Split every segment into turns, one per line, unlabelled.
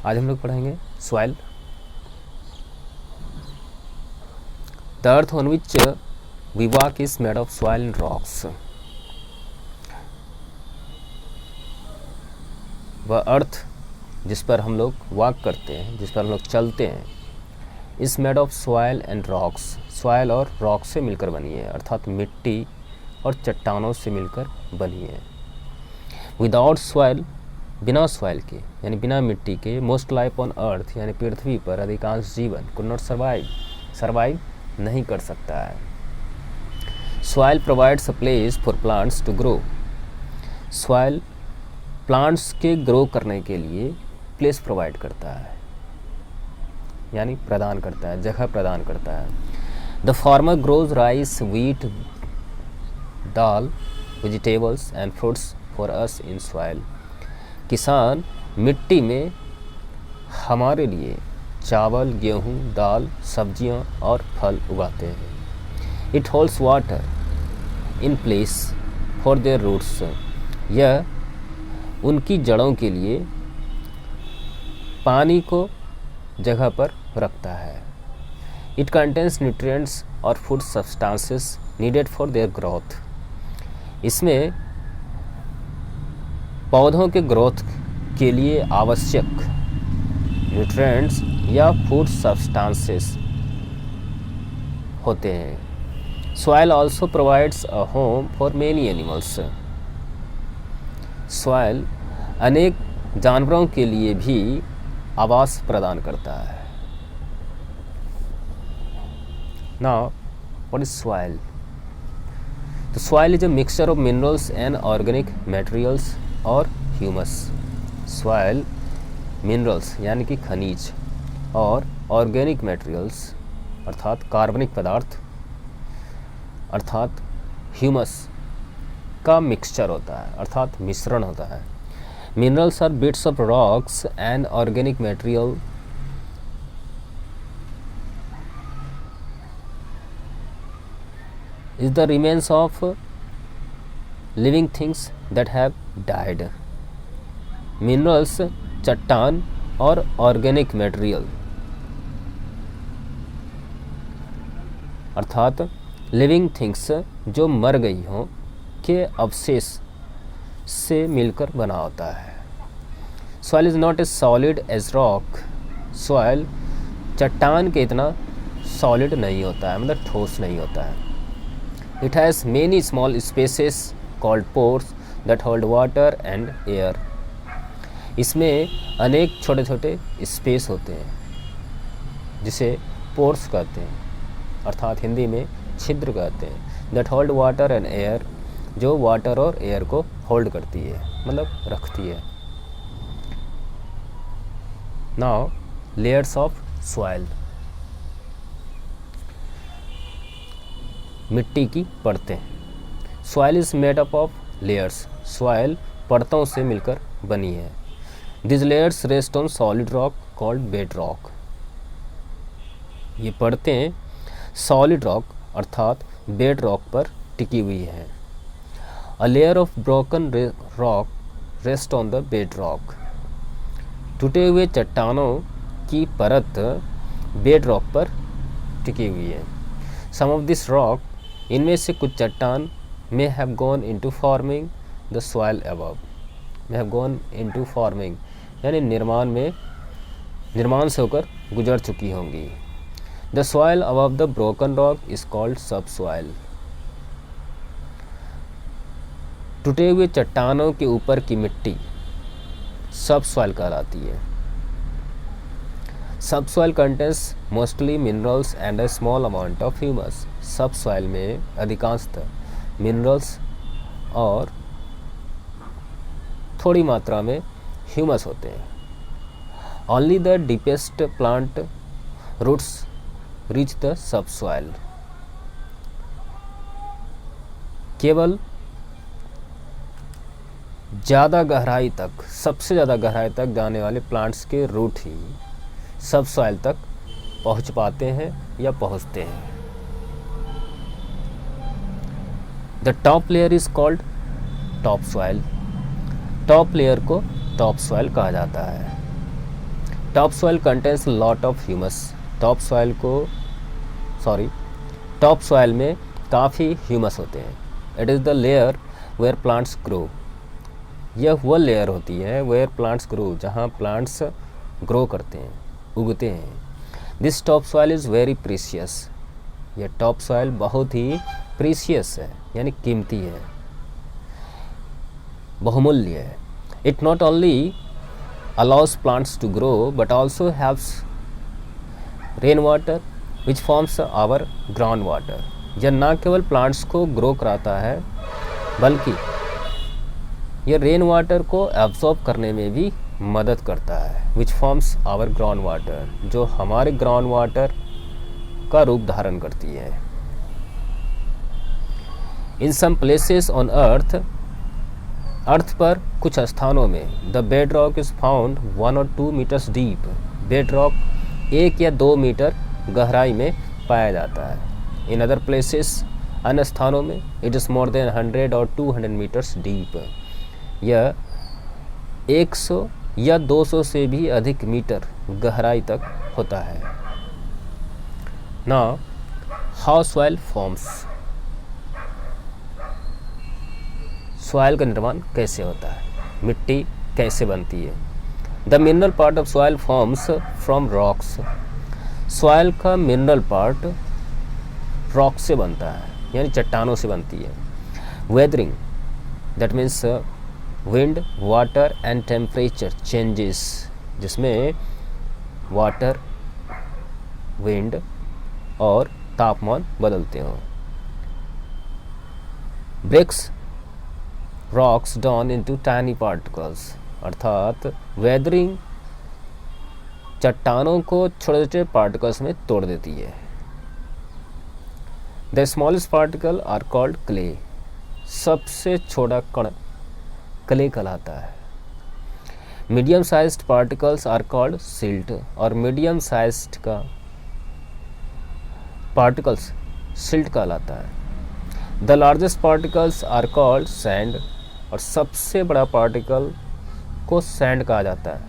आज हम लोग पढ़ेंगे soil. The earth on which we walk is made of soil and rocks. वह अर्थ जिस पर हम लोग वॉक करते हैं, जिस पर हम लोग चलते हैं, is made of soil and rocks. Soil और रॉक से मिलकर बनी है, अर्थात मिट्टी और चट्टानों से मिलकर बनी है। विदाउट सॉइल, बिना सॉइल के यानी बिना मिट्टी के, मोस्ट लाइफ ऑन अर्थ यानी पृथ्वी पर अधिकांश जीवन कुड नॉट सर्वाइव नहीं कर सकता है। Soil provides a place for plants to grow. Soil plants के ग्रो करने के लिए प्लेस प्रोवाइड करता है, यानी प्रदान करता है, जगह प्रदान करता है। The farmer grows rice, wheat, dal, vegetables and fruits for us in soil. किसान मिट्टी में हमारे लिए चावल, गेहूँ, दाल, सब्जियाँ और फल उगाते हैं। It holds water in place for their roots. यह उनकी जड़ों के लिए पानी को जगह पर रखता है। इट कंटेन्स न्यूट्रिएंट्स और food substances needed for their growth. इसमें पौधों के ग्रोथ के लिए आवश्यक न्यूट्रिएंट्स या फूड सब्सटेंसेस होते हैं। Soil also provides a home for many animals. Soil अनेक जानवरों के लिए भी आवास प्रदान करता है। Now what is soil? The soil is a mixture of minerals and organic materials और ह्यूमस। सॉइल मिनरल्स यानी कि खनिज और ऑर्गेनिक मटेरियल्स अर्थात कार्बनिक पदार्थ अर्थात ह्यूमस का मिक्सचर होता है, अर्थात मिश्रण होता है। Minerals are bits of rocks and organic material is the remains of living things that have died. Minerals चट्टान और ऑर्गेनिक मटेरियल अर्थात लिविंग थिंग्स जो मर गई हों के अवशेष से मिलकर बना होता है। Soil is not a solid as rock. Soil चट्टान के इतना सॉलिड नहीं होता है, मतलब ठोस नहीं होता है। It has many small spaces called pores that hold water and air. इसमें अनेक छोटे छोटे स्पेस होते हैं जिसे पोर्स कहते हैं, अर्थात हिंदी में छिद्र कहते हैं। That hold water and air, जो वाटर और एयर को होल्ड करती है, मतलब रखती है। Now layers of soil. मिट्टी की परतें। Soil is made up of layers. Soil परतों से मिलकर बनी है। This layers rest on solid rock called bed rock. ये परतें सॉलिड रॉक अर्थात बेड रॉक पर टिकी हुई हैं। A layer of broken rock rest on the bed rock. टूटे हुए चट्टानों की परत बेड रॉक पर टिकी हुई है। सम ऑफ दिस रॉक, इनमें से कुछ चट्टान may have gone into forming the soil above. may have gone into forming यानी निर्माण से होकर गुजर चुकी होंगी। The soil above the broken rock is called subsoil. टूटे हुए चट्टानों के ऊपर की मिट्टी सबसॉइल कहलाती है। Subsoil contains mostly minerals and a small amount of humus. Subsoil में अधिकांशतः मिनरल्स और थोड़ी मात्रा में ह्यूमस होते हैं। Only the deepest plant roots reach the subsoil. केवल ज़्यादा गहराई तक, सबसे ज़्यादा गहराई तक जाने वाले प्लांट्स के रूट ही सबसॉइल तक पहुंच पाते हैं या पहुंचते हैं। The top layer is called top soil. Top layer को टॉप सॉइल कहा जाता है। Top soil contains lot of humus. Top soil में काफ़ी ह्यूमस होते हैं। It is the layer where plants grow. यह वह लेयर होती है वेयर प्लांट्स ग्रो, जहाँ प्लांट्स ग्रो करते हैं, उगते हैं। This top soil is very precious. यह टॉप सॉइल बहुत ही प्रीशियस है, यानी कीमती है, बहुमूल्य है। It not only allows plants to grow but also helps rainwater which forms our groundwater। यह न केवल प्लांट्स को ग्रो कराता है बल्कि यह रेन वाटर को एब्जॉर्ब करने में भी मदद करता है। Which forms our ground water, जो हमारे ग्राउंड वाटर का रूप धारण करती है। इन सम प्लेसेस ऑन अर्थ पर कुछ स्थानों में the bed rock is found 1 और 2 मीटर्स डीप। बेड रॉक 1 या 2 मीटर गहराई में पाया जाता है। इन अदर प्लेसेस, अन्य स्थानों में इट इज़ मोर देन 100 और 200 मीटर्स डीप। यह 100 या 200 से भी अधिक मीटर गहराई तक होता है। Now how soil forms. Soil का निर्माण कैसे होता है, मिट्टी कैसे बनती है। The mineral part of soil forms from rocks. Soil का मिनरल पार्ट रॉक से बनता है, यानी चट्टानों से बनती है। Weathering, that means wind, water and temperature changes, जिसमें वाटर, विंड और तापमान बदलते हो। Breaks rocks down into tiny particles, अर्थात वेदरिंग चट्टानों को छोटे छोटे पार्टिकल्स में तोड़ देती है। The smallest particle are called clay. सबसे छोटा कण क्ले कहलाता है। Medium sized particles are called silt, और मीडियम साइज्ड का पार्टिकल्स सिल्ट कहलाता है। The largest particles are called sand, और सबसे बड़ा पार्टिकल को सैंड कहा जाता है।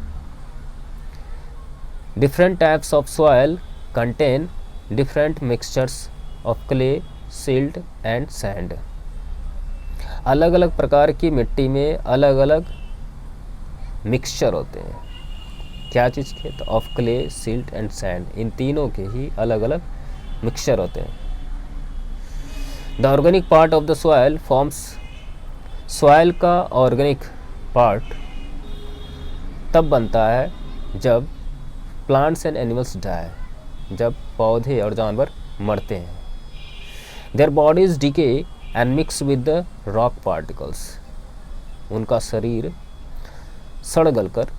Different types of soil contain different mixtures of clay, silt and sand. अलग अलग प्रकार की मिट्टी में अलग अलग मिक्सचर होते हैं। क्या चीज़ के? तो of clay, silt and sand, इन तीनों के ही अलग अलग मिक्सचर होते हैं। The organic part of the soil forms. Soil का ऑर्गेनिक पार्ट तब बनता है जब प्लांट्स एंड एनिमल्स डाई, जब पौधे और जानवर मरते हैं। Their bodies decay and mix with the rock particles. उनका शरीर सड़ गलकर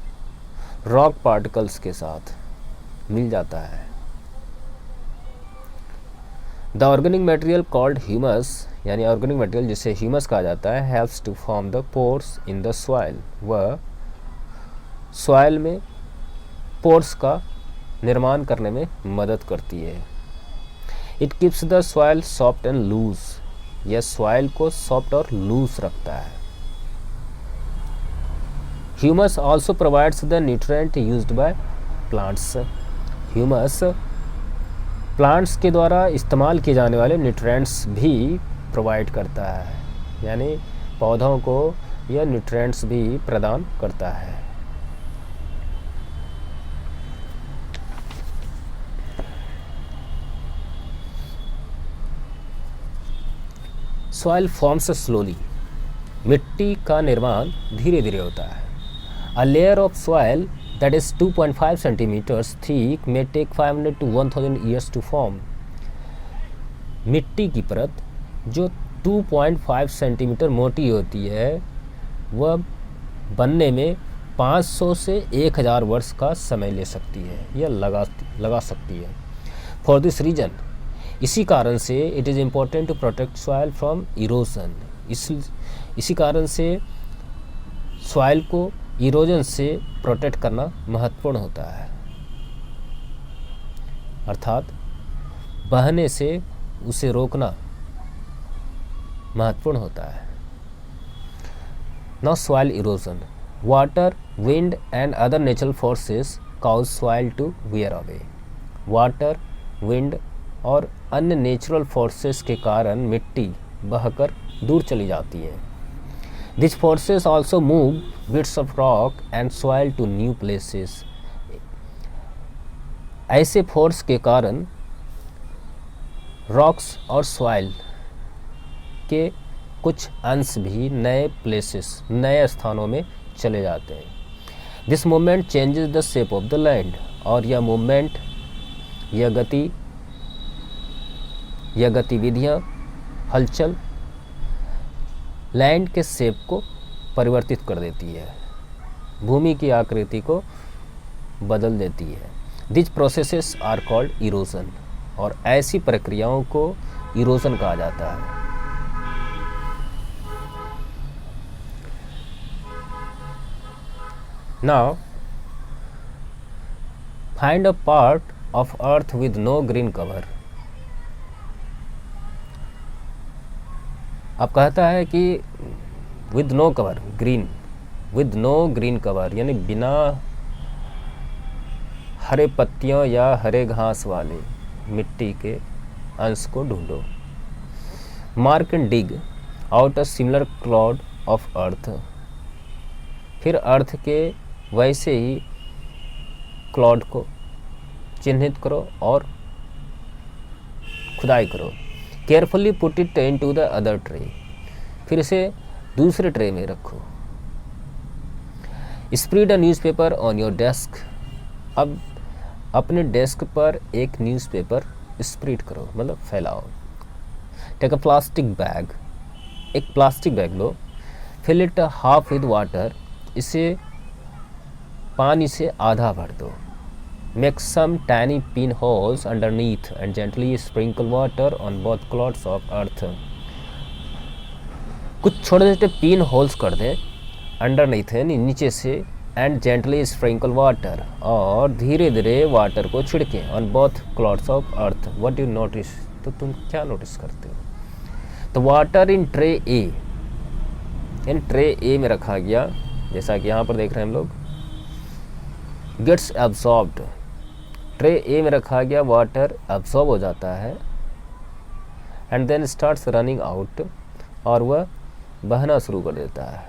रॉक पार्टिकल्स के साथ मिल जाता है। The organic material called humus, यानी ऑर्गेनिक मटेरियल जिसे ह्यूमस कहा जाता है, helps to form the pores in the soil. वह सॉइल में पोर्स का निर्माण करने में मदद करती है। It keeps the soil soft and loose. यह सॉइल को सॉफ्ट और लूज रखता है। Humus also provides the nutrient used by plants. Humus plants के द्वारा इस्तेमाल किए जाने वाले न्यूट्रिएंट्स भी प्रोवाइड करता है, यानी पौधों को यह न्यूट्रिएंट्स भी प्रदान करता है। Soil forms slowly. मिट्टी का निर्माण धीरे धीरे होता है। A layer of soil that is 2.5 centimeters thick may take 500 to 1000 years to form। मिट्टी की परत जो 2.5 सेंटीमीटर मोटी होती है वह बनने में 500 से 1000 वर्ष का समय ले सकती है, यह लगा सकती है। फॉर दिस रीजन, इसी कारण से it is important to protect soil from erosion. इसी कारण से सॉइल को इरोजन से प्रोटेक्ट करना महत्वपूर्ण होता है, अर्थात बहने से उसे रोकना महत्वपूर्ण होता है। Now soil erosion. Water, wind and other natural forces cause soil to wear away. Water, wind और अन्य नेचुरल फोर्सेस के कारण मिट्टी बहकर दूर चली जाती है। This forces also move bits of rock and soil to new places. ऐसे फोर्स के कारण रॉक्स और सॉइल के कुछ अंश भी नए प्लेसेस, नए स्थानों में चले जाते हैं। This movement changes the shape of the land. और यह मूवमेंट, यह गति, यह गतिविधियाँ, हलचल लैंड के शेप को परिवर्तित कर देती है, भूमि की आकृति को बदल देती है। This processes are called erosion. और ऐसी प्रक्रियाओं को इरोजन कहा जाता है। Now find a part of earth with no green cover. अब कहता है कि with no cover, green, with no green cover यानी बिना हरे पत्तियों या हरे घास वाले मिट्टी के अंश को ढूंढो। Mark and dig out a similar Claude of earth. फिर अर्थ के वैसे ही क्लॉड को चिन्हित करो और खुदाई करो। Carefully put it into the other tray. फिर इसे दूसरे ट्रे में रखो। Spread a newspaper on your desk. अब अपने डेस्क पर एक न्यूज़पेपर स्प्रेड करो, मतलब फैलाओ। Take a plastic bag. एक प्लास्टिक बैग लो। Fill it half with water. इसे पानी से आधा भर दो। Make some tiny pin holes underneath and gently sprinkle water on both clods of earth. कुछ छोटे छोटे पिन होल्स कर दें अंडरनीथ यानी नीचे से, एंड जेंटली स्प्रिंकल वाटर, और धीरे धीरे वाटर को छिड़कें on both clods of earth. What you notice, तो तुम क्या नोटिस करते हो? तो water in tray A, in tray A में रखा गया, जैसा कि यहाँ पर देख रहे हैं हम लोग, गेट्स एब्सॉर्ब्ड। ट्रे ए में रखा गया वाटर एब्सॉर्ब हो जाता है, and then starts running out, और वह बहना शुरू कर देता है।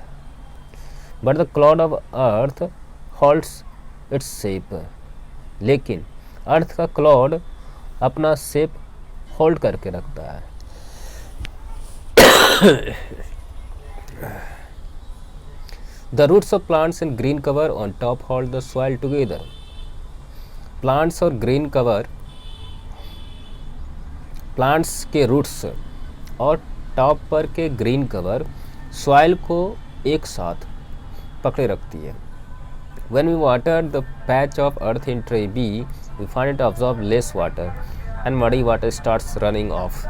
But the cloud of earth holds its shape. लेकिन अर्थ का क्लाउड अपना शेप होल्ड करके रखता है। The roots of plants in green cover on top hold the soil together. Plants और green cover, plants के roots और टॉप पर के ग्रीन कवर सॉइल को एक साथ पकड़े रखती है। When we water the patch of earth in tray B, we find it absorb less water and muddy water starts running off.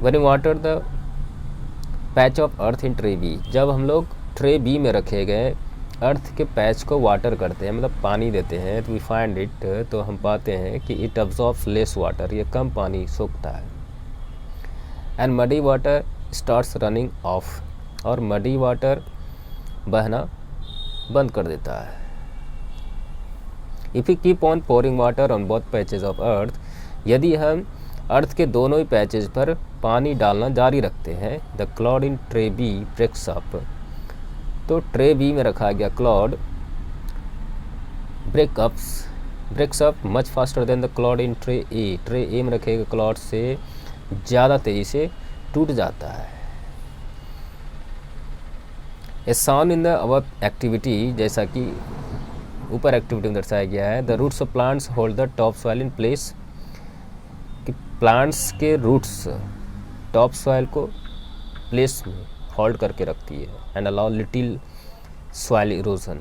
When we water the patch of earth in tray B, जब हम लोग tray B में रखे गए अर्थ के patch को water करते हैं, मतलब पानी देते हैं, तो वी फाइंड इट, तो हम पाते हैं कि इट अब्जॉर्ब्स लेस वाटर, ये कम पानी सोखता है। And muddy water starts running of, और मडी वाटर बहना बंद कर देता है। If you keep on pouring water on both patches of earth, यदि हम अर्थ के दोनों ही पैचेज पर पानी डालना जारी रखते हैं, the cloud in tray B breaks up, तो ट्रे बी में रखा गया cloud breaks up much faster than the cloud in tray A, tray A में रखे गए क्लाउड से ज़्यादा तेज़ी से टूट जाता है। A sound in the above activity, जैसा कि ऊपर एक्टिविटी में दर्शाया गया है, the roots of plants hold the top soil in place, कि प्लांट्स के रूट्स टॉप सॉइल को प्लेस में होल्ड करके रखती है, and allow little soil erosion,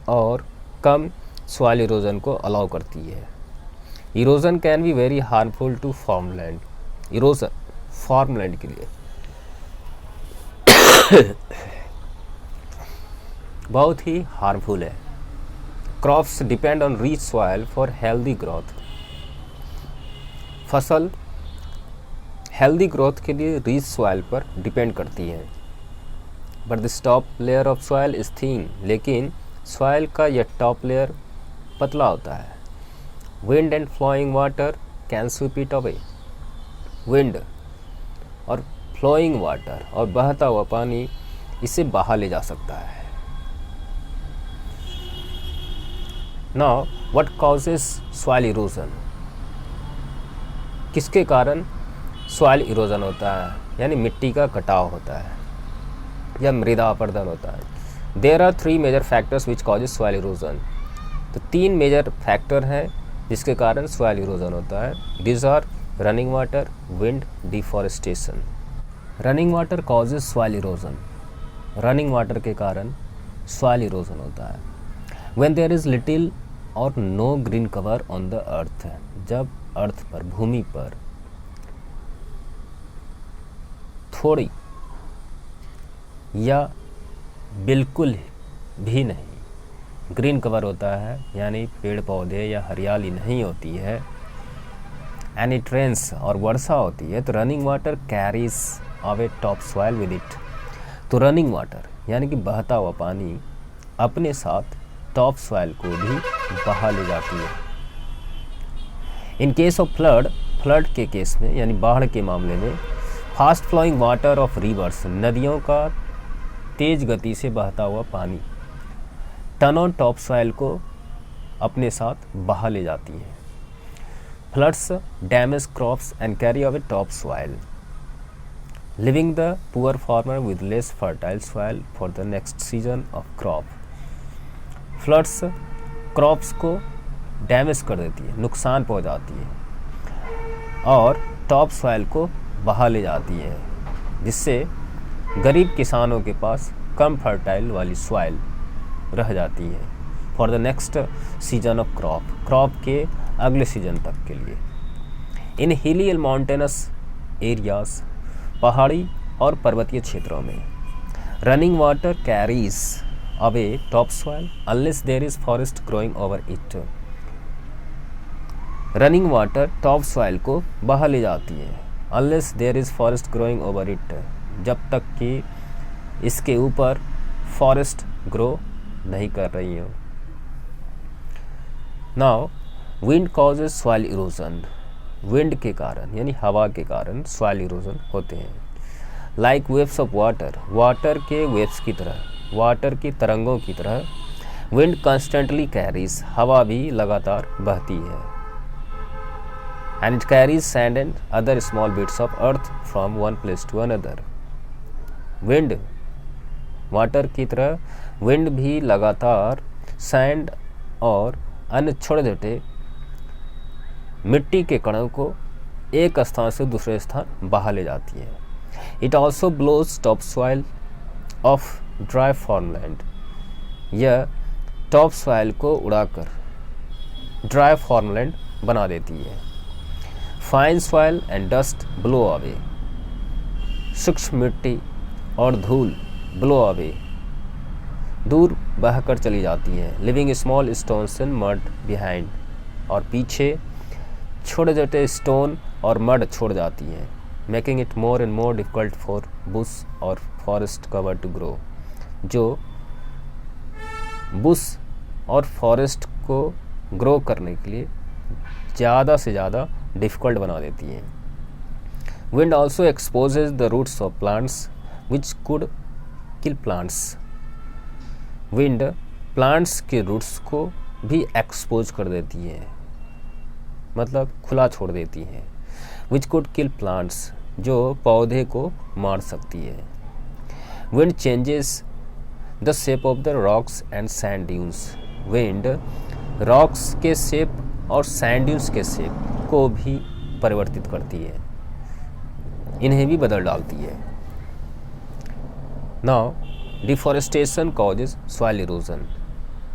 और कम सॉइल इरोजन को अलाउ करती है। Erosion can be very harmful to farmland, erosion farmland के लिए बहुत ही हार्मफुल है। Crops depend on rich soil for healthy growth, फसल हेल्दी ग्रोथ के लिए रिच सॉइल पर डिपेंड करती है। But this top layer of soil is thin, लेकिन सॉइल का यह टॉप लेयर पतला होता है। Wind and flowing water can sweep it away. Wind और फ्लोइंग वाटर और बहता हुआ पानी इसे बहा ले जा सकता है। Now what causes soil erosion? किसके कारण सॉइल इरोजन होता है, यानी मिट्टी का कटाव होता है या मृदा अपरदन होता है। There are 3 major factors which causes soil erosion. तो 3 मेजर फैक्टर हैं जिसके कारण सॉइल इरोजन होता है। This are running water, wind, deforestation. Running water causes soil erosion. Running water के कारण सॉइल इरोजन होता है। When there is little or no green cover on the earth, जब अर्थ पर, भूमि पर थोड़ी या बिल्कुल भी नहीं ग्रीन कवर होता है, यानी पेड़ पौधे या हरियाली नहीं होती है, एंड इट रेन्स और वर्षा होती है, तो running water carries away top soil with it. तो रनिंग वाटर यानी कि बहता हुआ पानी अपने साथ टॉप सॉइल को भी बहा ले जाती है। In case of flood, flood के केस में यानी बाढ़ के मामले में, fast flowing water of rivers, नदियों का तेज गति से बहता हुआ पानी टर्न ऑन टॉप सॉइल को अपने साथ बहा ले जाती है। Floods damage crops and carry away top soil, living the poor farmer with less fertile soil for the next season of crop. Floods crops को डैमेज कर देती है, नुकसान पहुंचाती है और टॉप सॉइल को बहा ले जाती है, जिससे गरीब किसानों के पास कम फर्टाइल वाली सॉइल रह जाती है for the next season of crop, crop के अगले सीजन तक के लिए। इन हिली एंड माउंटेनस एरियाज, पहाड़ी और पर्वतीय क्षेत्रों में, running water carries away top soil unless there is forest growing over it. Running water top soil को बहा ले जाती है unless there is forest growing over it, जब तक कि इसके ऊपर फॉरेस्ट ग्रो नहीं कर रही हो। Now wind causes soil erosion. Wind के कारण यानी हवा के कारण सॉइल इरोजन होते हैं। Like waves of water, water के वेव्स की तरह, वाटर की तरंगों की तरह विंड कंस्टेंटली कैरीज, हवा भी लगातार बहती है, and it carries sand and other small bits of earth from one place to another. Wind, water की तरह विंड भी लगातार सैंड और अन्य छोटे छोटे मिट्टी के कणों को एक स्थान से दूसरे स्थान बहा ले जाती है। It also blows top soil off dry farmland, यह टॉप सॉइल को उड़ाकर ड्राई फॉर्मलैंड बना देती है। Fine soil and dust blow away, सूक्ष्म मिट्टी और धूल ब्लो अवे, दूर बहकर चली जाती है। Living small stones and mud behind, और पीछे छोटे छोटे स्टोन और मड छोड़ जाती है। Making it more and more difficult for Bush और फॉरेस्ट कवर टू ग्रो, जो बुश और फॉरेस्ट को ग्रो करने के लिए ज़्यादा से ज़्यादा डिफ़िकल्ट बना देती है। Wind also exposes the roots of plants which could kill plants, wind plants के रूट्स को भी एक्सपोज कर देती है, मतलब खुला छोड़ देती है। विच कुड किल प्लांट्स, जो पौधे को मार सकती है। Wind changes the shape of the rocks and sand dunes, wind rocks के शेप और सैंड ड्यून्स के शेप को भी परिवर्तित करती है, इन्हें भी बदल डालती है। Now deforestation causes soil erosion.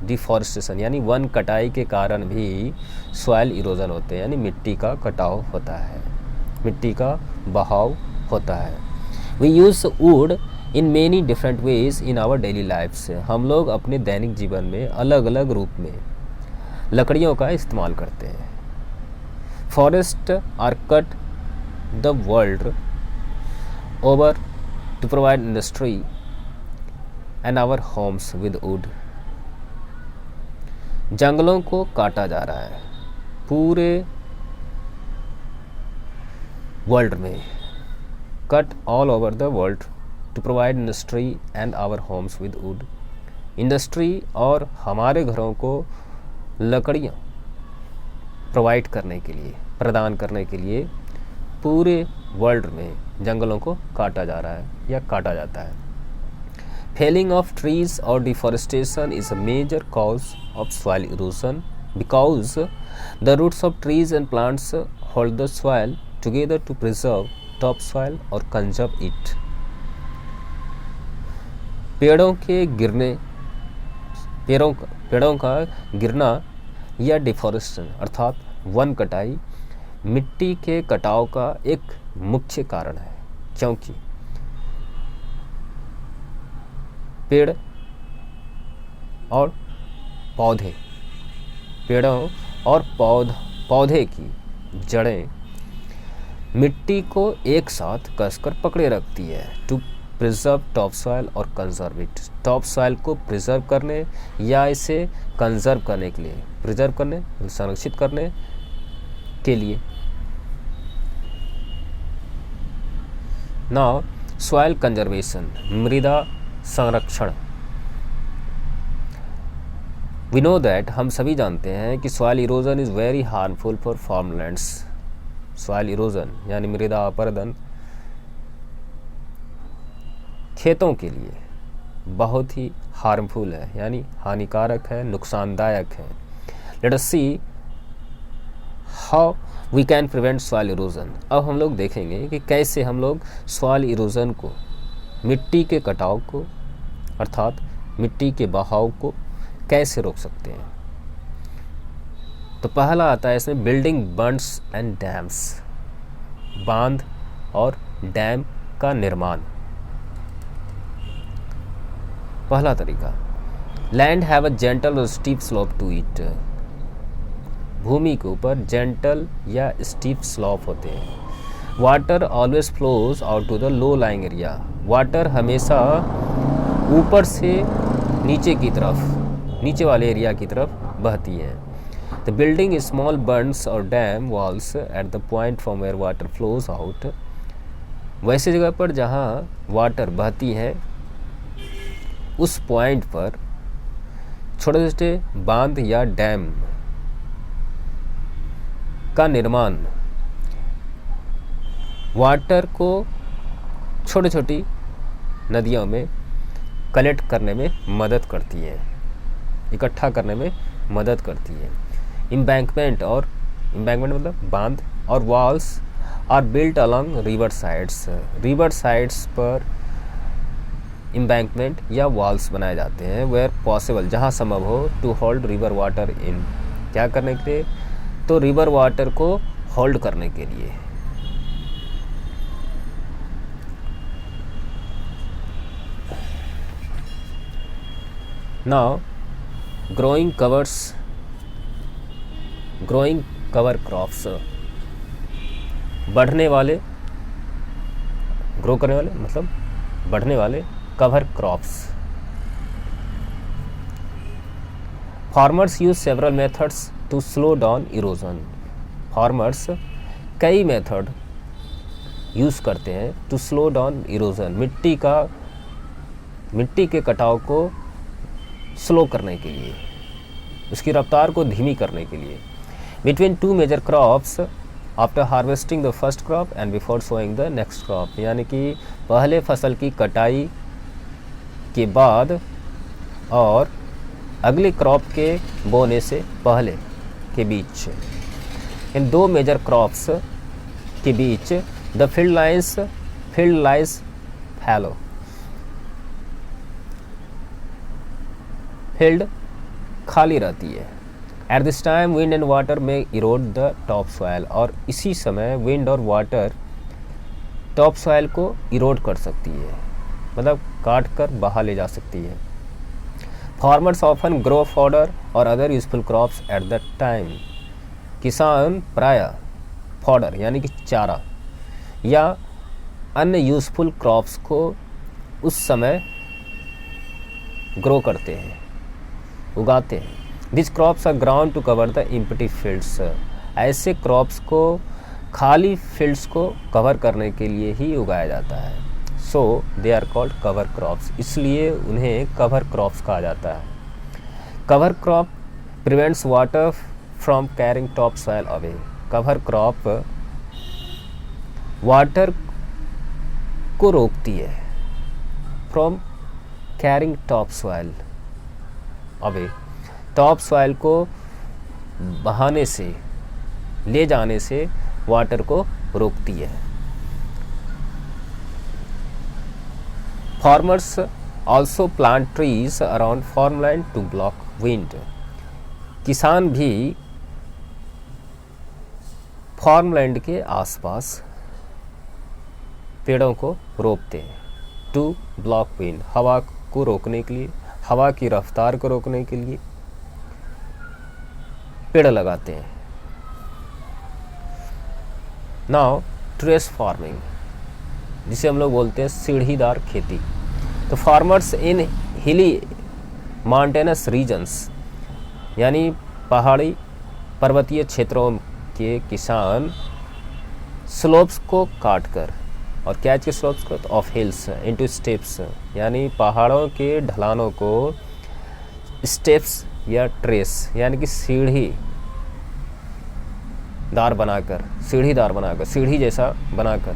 Deforestation यानी वन कटाई के कारण भी सॉइल इरोजन होते हैं, यानी मिट्टी का कटाव होता है, मिट्टी का बहाव होता है। We use wood in many different ways in our daily lifes, हम लोग अपने दैनिक जीवन में अलग अलग रूप में लकड़ियों का इस्तेमाल करते हैं। Forest are cut the world over to provide industry and our homes with wood. जंगलों को काटा जा रहा है पूरे वर्ल्ड में, cut all over the world to provide industry and our homes with wood. Industry और हमारे घरों को लकड़ियाँ प्रोवाइड करने के लिए, प्रदान करने के लिए पूरे वर्ल्ड में जंगलों को काटा जा रहा है या काटा जाता है. फेलिंग ऑफ ट्रीज और deforestation is a major cause of soil erosion because the roots of trees and plants hold the soil together to preserve top soil और कंजर्व इट. पेड़ों का गिरना या डिफॉरेस्टेशन अर्थात वन कटाई मिट्टी के कटाव का एक मुख्य कारण है, क्योंकि पेड़ और पौधे, पेड़ों और पौधे की जड़ें मिट्टी को एक साथ कसकर पकड़े रखती है टू प्रिजर्व टॉप सॉइल और कंजर्व इट. टॉप सॉइल को प्रिजर्व करने या इसे कंजर्व करने के लिए, प्रिजर्व करने, संरक्षित करने के लिए. नाउ सॉइल कंजर्वेशन, मृदा संरक्षण. वी नो दैट, हम सभी जानते हैं कि soil erosion is very harmful for farmlands. Soil erosion यानी मृदा अपरदन खेतों के लिए बहुत ही हार्मफुल है, यानी हानिकारक है, नुकसानदायक है. Let us see how we can prevent soil erosion. अब हम लोग देखेंगे कि कैसे हम लोग सॉइल इरोजन को, मिट्टी के कटाव को अर्थात मिट्टी के बहाव को कैसे रोक सकते हैं. तो पहला आता है इसमें बिल्डिंग बंड्स एंड डैम्स, बांध और डैम का निर्माण. पहला तरीका, land have a gentle or steep slope to it. भूमि के ऊपर जेंटल या स्टीप स्लोप होते हैं. Water always flows out to the low lying area. Water हमेशा ऊपर से नीचे की तरफ, नीचे वाले एरिया की तरफ बहती है. द बिल्डिंग स्मॉल बंड्स और dam walls at the point from where water flows out. वैसे जगह पर जहाँ वाटर बहती है उस पॉइंट पर छोटे छोटे बांध या डैम का निर्माण वाटर को छोटी छोटी नदियों में कलेक्ट करने में मदद करती है, इकट्ठा करने में मदद करती है. एम्बैंकमेंट मतलब बांध और walls are built along river sides. River sides पर एम्बैंकमेंट या वॉल्स बनाए जाते हैं वेयर पॉसिबल, जहाँ संभव हो, to hold river water in. क्या करने के लिए? तो रिवर वाटर को होल्ड करने के लिए. नाउ ग्रोइंग कवर क्रॉप्स, बढ़ने वाले, ग्रो करने वाले मतलब बढ़ने वाले cover crops. Farmers use several methods to slow down erosion. Farmers कई मेथड यूज़ करते हैं टू स्लो डाउन इरोजन, मिट्टी के कटाव को स्लो करने के लिए, उसकी रफ्तार को धीमी करने के लिए. Between two major crops after harvesting the first crop and before sowing the next crop, यानी कि पहले फसल की कटाई के बाद और अगले क्रॉप के बोने से पहले के बीच, इन दो मेजर क्रॉप्स के बीच the field lies fallow. Field खाली रहती है. At this time wind and water may erode the top soil, और इसी समय विंड और वाटर टॉप सॉइल को इरोड कर सकती है, मतलब काट कर बहा ले जा सकती है. फार्मर्स ऑफन ग्रो फॉडर और other useful crops at the time. किसान प्रायः फॉडर यानी कि चारा या अन्य यूजफुल क्रॉप्स को उस समय ग्रो करते हैं, उगाते हैं। This crops are grown to cover the empty fields. ऐसे क्रॉप्स को खाली फील्ड्स को कवर करने के लिए ही उगाया जाता है। So they are called cover crops, इसलिए उन्हें कवर क्रॉप्स कहा जाता है। Cover crop prevents water from carrying top soil away. Cover crop water को रोकती है from carrying top soil away, top soil को बहाने से, ले जाने से वाटर को रोकती है। Farmers also plant trees around farmland to block wind. किसान भी फार्मलैंड के आसपास पेड़ों को रोपते हैं। टू ब्लॉक विंड, हवा को रोकने के लिए, हवा की रफ्तार को रोकने के लिए पेड़ लगाते हैं। नाउ ट्रेस फार्मिंग, जिसे हम लोग बोलते हैं सीढ़ीदार खेती। तो फार्मर्स इन हिली माउंटेनस रीजन्स, यानी पहाड़ी पर्वतीय क्षेत्रों के किसान स्लोप्स को काटकर, और क्या के स्लोप्स को, ऑफ हिल्स इनटू स्टेप्स, यानी पहाड़ों के ढलानों को स्टेप्स या ट्रेस यानी कि सीढ़ीदार बनाकर, सीढ़ी जैसा बनाकर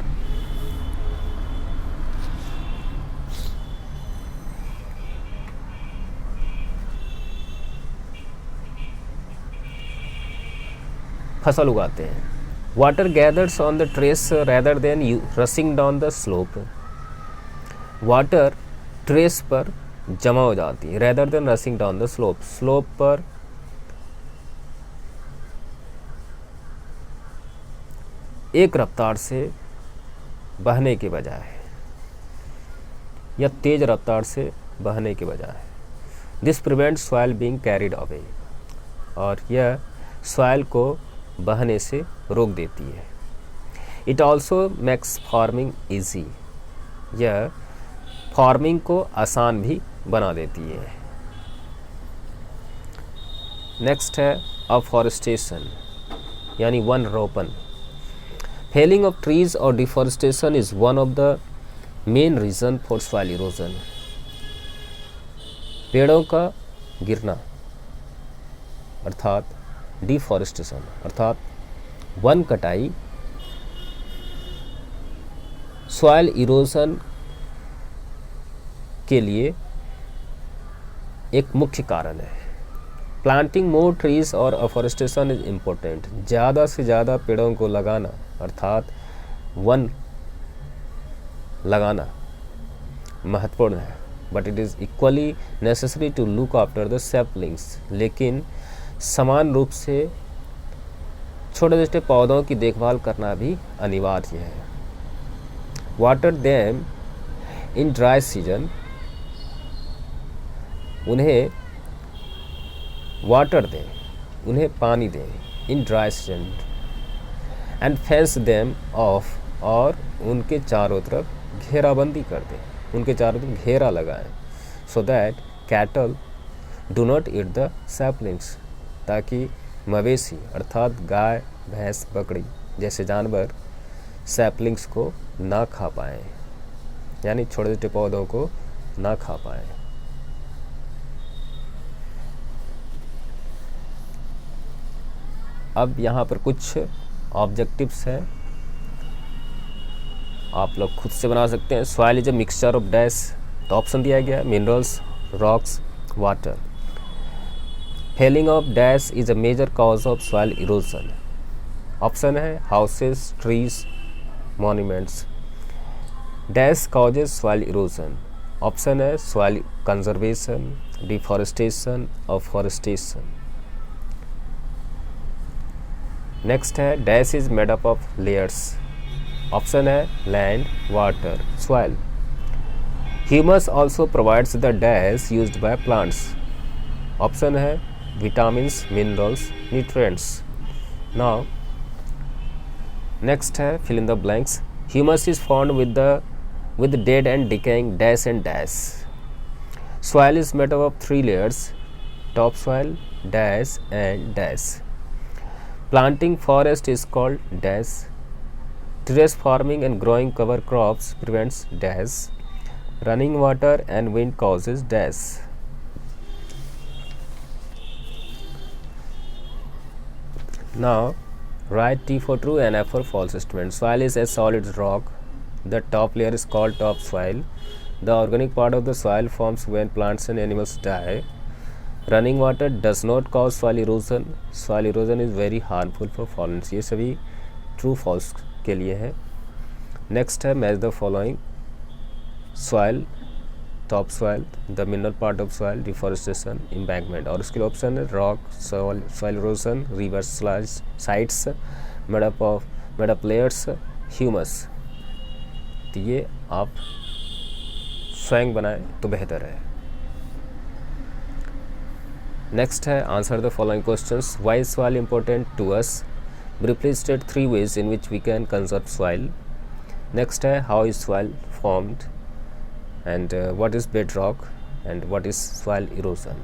फसल उगाते हैं। Water gathers on the trace rather than रसिंग down the slope. Water trace पर जमा हो जाती है, rather than रसिंग down the slope, slope पर एक रफ्तार से बहने के बजाय या तेज रफ्तार से बहने के बजाय। This prevents soil being carried away, और यह सॉइल को बहने से रोक देती है। It also makes farming easy, यह फार्मिंग को आसान भी बना देती है। नेक्स्ट है अफॉरेस्टेशन, यानी वन रोपण। फेलिंग ऑफ ट्रीज और deforestation is one of the main reason for soil erosion. पेड़ों का गिरना अर्थात डिफॉरेस्टेशन अर्थात वन कटाई सॉइल इरोजन के लिए एक मुख्य कारण है। प्लांटिंग मोर ट्रीज और अफॉरेस्टेशन इज इम्पोर्टेंट। ज़्यादा से ज़्यादा पेड़ों को लगाना अर्थात वन लगाना महत्वपूर्ण है, but it is equally necessary to look after the saplings. लेकिन समान रूप से छोटे छोटे पौधों की देखभाल करना भी अनिवार्य है। Water them in dry season, उन्हें वाटर दें, उन्हें पानी दें in dry season. And fence them of, और उनके चारों तरफ घेराबंदी कर दें, उनके चारों तरफ घेरा लगाएं, so that cattle do not eat the saplings, ताकि मवेशी अर्थात गाय भैंस बकरी जैसे जानवर सैपलिंग्स को ना खा पाएँ, यानी छोटे छोटे पौधों को ना खा पाएँ। अब यहाँ पर कुछ ऑब्जेक्टिव्स हैं, आप लोग खुद से बना सकते हैं। Soil is a mixture of dash, तो ऑप्शन दिया गया है minerals, rocks, water. Felling of dash is a major cause of soil erosion. Option है houses, trees, monuments. Dash causes soil erosion. Option है soil conservation, deforestation, afforestation. Next है dash is made up of layers. Option है land, water, soil. Humus also provides the dash used by plants. Option है vitamins, minerals, nutrients. Now next है fill in the blanks. Humus is found with dead and decaying dash and dash. Soil is made up of 3 layers: topsoil, dash and dash. Planting forest is called dash. Terrace farming and growing cover crops prevents dash. Running water and wind causes dash. Now write T for true and F for false statement. Soil is a solid rock. The top layer is called topsoil. The organic part of the soil forms when plants and animals die. Running water does not cause soil erosion. Soil erosion is very harmful for forests. ये सभी true false के लिए है. Next है match the following. Soil, top soil, the mineral part of soil, deforestation, embankment. और उसके लिए option है rock, soil erosion, river sites, made up layers, humus. तो ये आप स्वयं बनाए तो बेहतर है. नेक्स्ट है answer the following questions. Why is soil important to us? Briefly state 3 ways in which we can conserve soil. Next है how is soil formed and what is bedrock and what is soil erosion.